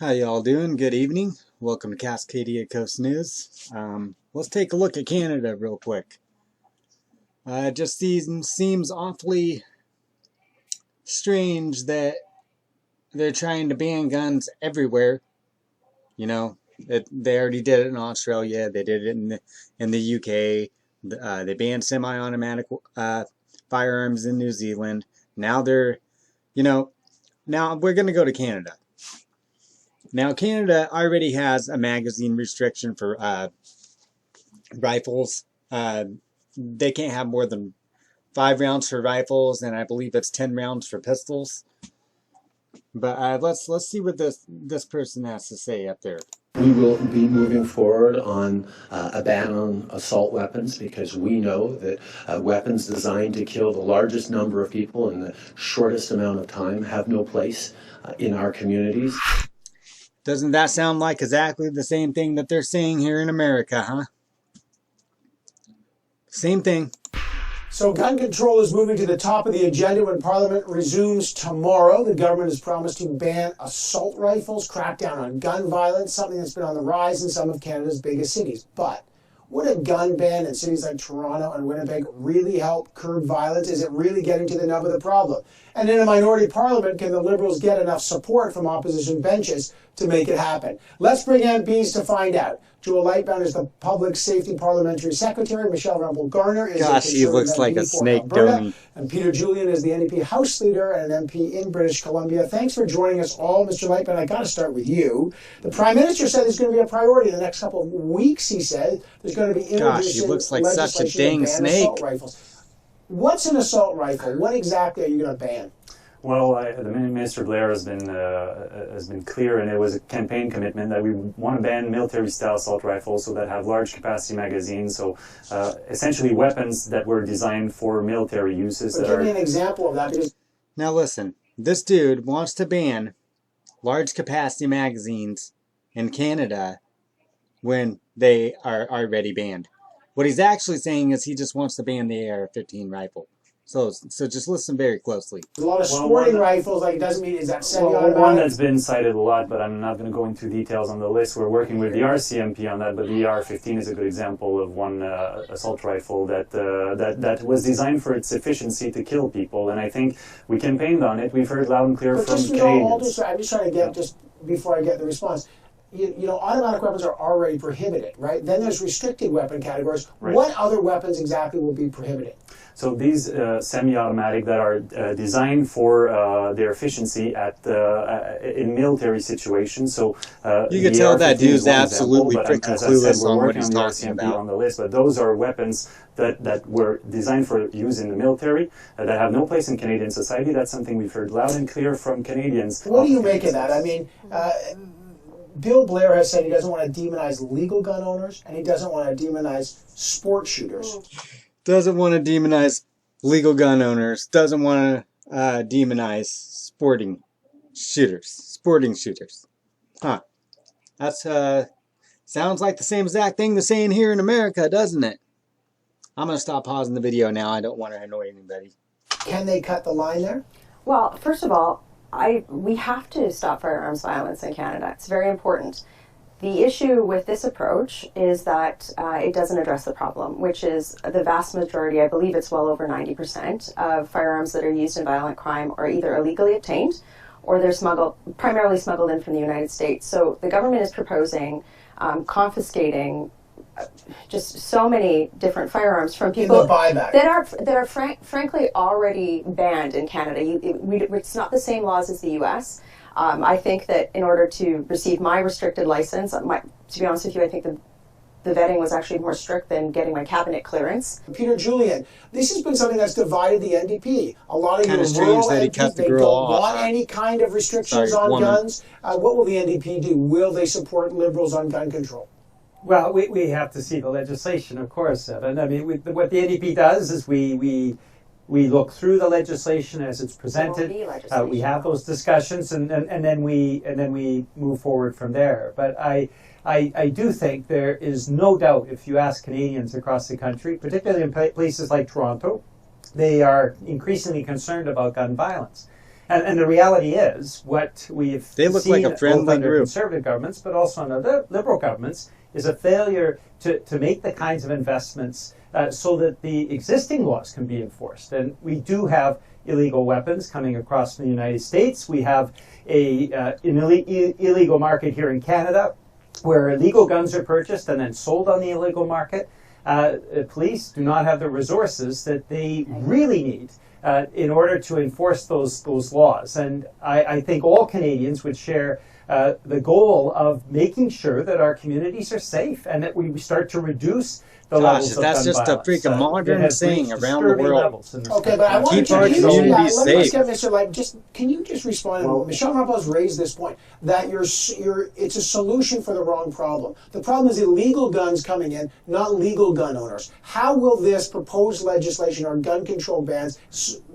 How y'all doing? Good evening. Welcome to Cascadia Coast News. Let's take a look at Canada real quick. It just seems awfully strange that they're trying to ban guns everywhere. You know, they already did it in Australia. They did it in the UK. They banned semi-automatic firearms in New Zealand. Now now we're going to go to Canada. Now, Canada already has a magazine restriction for rifles. They can't have more than 5 rounds for rifles, and I believe it's 10 rounds for pistols. But let's see what this person has to say up there. We will be moving forward on a ban on assault weapons because we know that weapons designed to kill the largest number of people in the shortest amount of time have no place in our communities. Doesn't that sound like exactly the same thing that they're saying here in America, huh? Same thing. So gun control is moving to the top of the agenda when Parliament resumes tomorrow. The government has promised to ban assault rifles, crack down on gun violence, something that's been on the rise in some of Canada's biggest cities. But would a gun ban in cities like Toronto and Winnipeg really help curb violence? Is it really getting to the nub of the problem? And in a minority parliament, can the Liberals get enough support from opposition benches to make it happen? Let's bring MPs to find out. Joel Lightbound is the Public Safety Parliamentary Secretary. Michelle Rempel-Garner is Gosh, he looks like a snake, don't he? And Peter Julian is the NDP House Leader and an MP in British Columbia. Thanks for joining us all, Mr. Lightbound. I got to start with you. The Prime Minister said there's going to be a priority in the next couple of weeks. He said there's going to be Gosh, he looks like such a dang snake. What's an assault rifle? What exactly are you going to ban? Well, the Minister Blair has been clear, and it was a campaign commitment that we want to ban military-style assault rifles so that have large capacity magazines. So essentially, weapons that were designed for military uses. But give me an example of that. Now listen, this dude wants to ban large capacity magazines in Canada when they are already banned. What he's actually saying is he just wants to ban the AR-15 rifle. So just listen very closely. A lot of sporting rifles, like, it doesn't mean, is that semi-automatic? One that's been cited a lot, but I'm not going to go into details on the list. We're working with the RCMP on that, but the AR-15 is a good example of one assault rifle that was designed for its efficiency to kill people, and I think we campaigned on it. We've heard loud and clear from Canadians. I'm just trying to get, just before I get the response, you know, automatic weapons are already prohibited, right? Then there's restricted weapon categories. Right. What other weapons exactly will be prohibited? So these semi-automatic that are designed for their efficiency in military situations. So you can tell that dude's absolutely freaking clueless on what he's talking about. On the list, but those are weapons that were designed for use in the military that have no place in Canadian society. That's something we've heard loud and clear from Canadians. What do you make of that? I mean, Bill Blair has said he doesn't want to demonize legal gun owners, and he doesn't want to demonize sport shooters. Doesn't want to demonize legal gun owners. Doesn't want to demonize sporting shooters. Huh. That's sounds like the same exact thing they're saying here in America, doesn't it? I'm going to stop pausing the video now. I don't want to annoy anybody. Can they cut the line there? Well, first of all, we have to stop firearms violence in Canada. It's very important. The issue with this approach is that it doesn't address the problem, which is the vast majority, I believe it's well over 90% of firearms that are used in violent crime are either illegally obtained or they're primarily smuggled in from the United States. So the government is proposing confiscating just so many different firearms from people that are frankly already banned in Canada. It's not the same laws as the U.S. I think that in order to receive my restricted license, to be honest with you, I think the vetting was actually more strict than getting my cabinet clearance. Peter Julian, this has been something that's divided the NDP. A lot of kind your of strange that he MPs, cut the they girl don't off. want any kind of restrictions on guns. What will the NDP do? Will they support Liberals on gun control? Well, we have to see the legislation, of course, Evan. I mean, what the NDP does is we look through the legislation as it's presented. We have those discussions, and then we move forward from there. But I do think there is no doubt, if you ask Canadians across the country, particularly in places like Toronto, they are increasingly concerned about gun violence. And the reality is, what we've They look seen like a friendly both under group. conservative governments, but also under liberal governments, is a failure to make the kinds of investments so that the existing laws can be enforced. And we do have illegal weapons coming across the United States. We have an illegal market here in Canada where illegal guns are purchased and then sold on the illegal market. Police do not have the resources that they really need in order to enforce those laws. And I think all Canadians would share the goal of making sure that our communities are safe and that we start to reduce the levels of that's gun just violence. a freaking modern saying around the world. Okay, but I want Keep to our communities let me safe. get Mr. Light. Can you just respond? Well, Michelle Rumpel's raised this point that it's a solution for the wrong problem. The problem is illegal guns coming in, not legal gun owners. How will this proposed legislation or gun control bans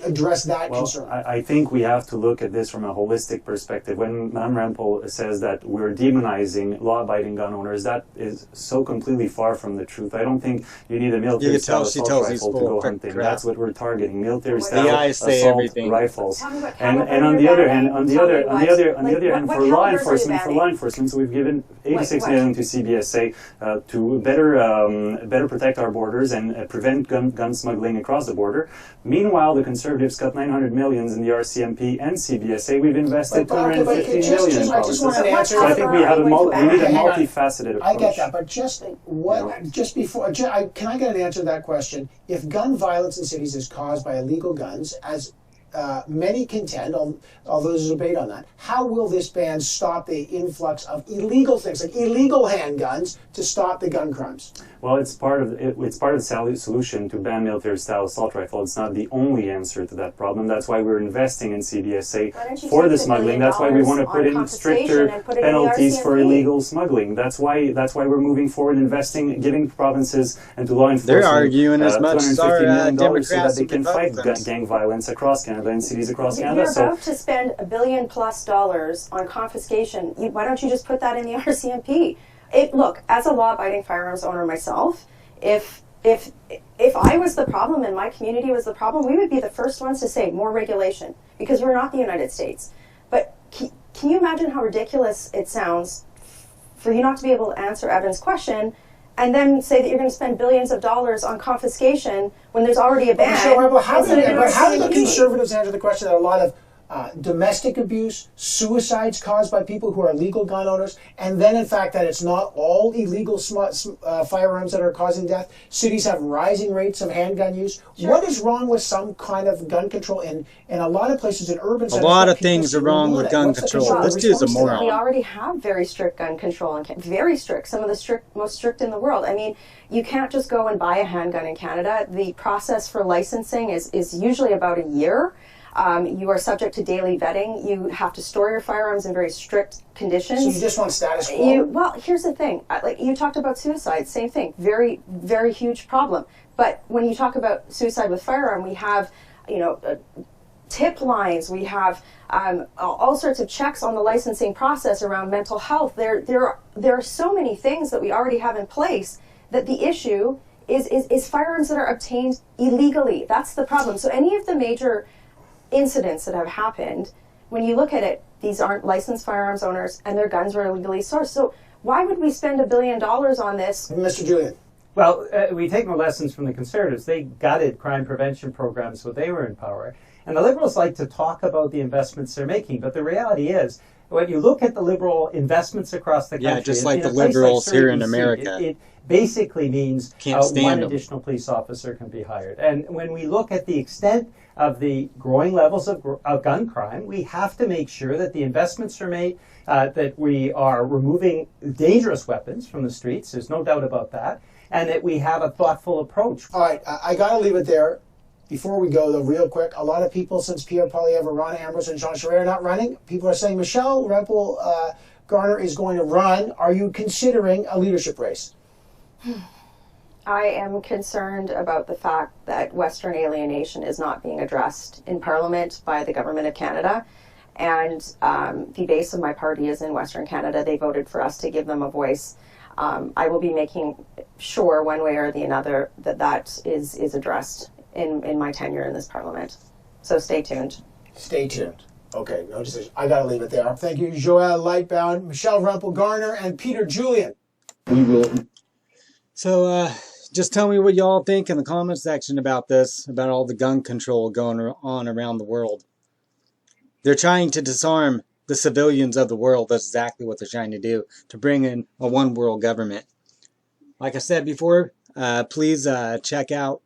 address that concern? I think we have to look at this from a holistic perspective. When Mme. Rempel says that we're demonizing law-abiding gun owners, that is so completely far from the truth. I don't think you need a military-style assault rifle to go hunting. That's what we're targeting: military-style assault rifles. And on the other hand, for law enforcement, so we've given 86 million to CBSA to better protect our borders and prevent gun smuggling across the border. Meanwhile, the Conservatives cut 900 million in the RCMP and CBSA. We've invested 250 million. I just want an answer. So I think we need a multifaceted approach. I get that, but just before, can I get an answer to that question? If gun violence in cities is caused by illegal guns, as many contend, although there's a debate on that, how will this ban stop the influx of illegal things, like illegal handguns, to stop the gun crimes? Well, it's part of the solution to ban military-style assault rifle. It's not the only answer to that problem. That's why we're investing in CBSA for the smuggling. That's why we want to put in stricter penalties for illegal smuggling. That's why we're moving forward, investing, giving provinces and to law enforcement. They're arguing as much as our $250 million so that Democrats they can and fight Republicans. gang violence across Canada and cities across Canada. You're about to spend $1 billion+ on confiscation. Why don't you just put that in the RCMP? Look, as a law-abiding firearms owner myself, if I was the problem and my community was the problem, we would be the first ones to say more regulation, because we're not the United States. But can you imagine how ridiculous it sounds for you not to be able to answer Evan's question and then say that you're going to spend billions of dollars on confiscation when there's already a ban? How do the Conservatives answer the question that a lot of domestic abuse, suicides caused by people who are legal gun owners, and then in fact that it's not all illegal firearms that are causing death? Cities have rising rates of handgun use. Sure. What is wrong with some kind of gun control in a lot of places in urban centers? A lot of things are wrong with gun control. This dude's a moron. We already have very strict gun control, very strict, some of the most strict in the world. I mean, you can't just go and buy a handgun in Canada. The process for licensing is usually about a year. You are subject to daily vetting. You have to store your firearms in very strict conditions. So you just want status quo? Well, here's the thing. Like you talked about suicide, same thing. Very, very huge problem. But when you talk about suicide with firearm, we have, tip lines. We have all sorts of checks on the licensing process around mental health. There are so many things that we already have in place that the issue is firearms that are obtained illegally. That's the problem. So any of the major incidents that have happened, when you look at it, these aren't licensed firearms owners and their guns were illegally sourced. So why would we spend $1 billion on this? Mr. Julian. Well, we take no lessons from the Conservatives. They gutted crime prevention programs when they were in power. And the Liberals like to talk about the investments they're making, but the reality is, when you look at the Liberal investments across the country... Yeah, just like the Liberals here in America. It basically means one them. additional police officer can be hired. And when we look at the extent of the growing levels of gun crime, we have to make sure that the investments are made, that we are removing dangerous weapons from the streets, there's no doubt about that, and that we have a thoughtful approach. All right, I got to leave it there. Before we go, though, real quick, a lot of people, since Pierre Poilievre, Ron Ambrose, and Jean Charest are not running, people are saying Michelle Rempel Garner is going to run. Are you considering a leadership race? I am concerned about the fact that Western alienation is not being addressed in Parliament by the Government of Canada. And the base of my party is in Western Canada. They voted for us to give them a voice. I will be making sure one way or the other that is addressed in my tenure in this Parliament. So stay tuned. Stay tuned. Okay, no decision. I got to leave it there. Thank you, Joelle Lightbound, Michelle Rumpel-Garner, and Peter Julian. We will. So, just tell me what y'all think in the comment section about this, about all the gun control going on around the world. They're trying to disarm the civilians of the world. That's exactly what they're trying to do, to bring in a one world government. Like I said before, please check out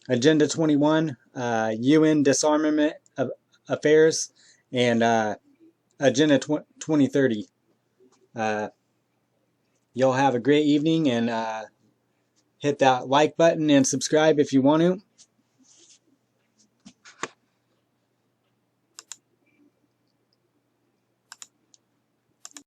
Agenda 21, UN Disarmament Affairs, and Agenda 2030. Y'all have a great evening, and hit that like button and subscribe if you want to.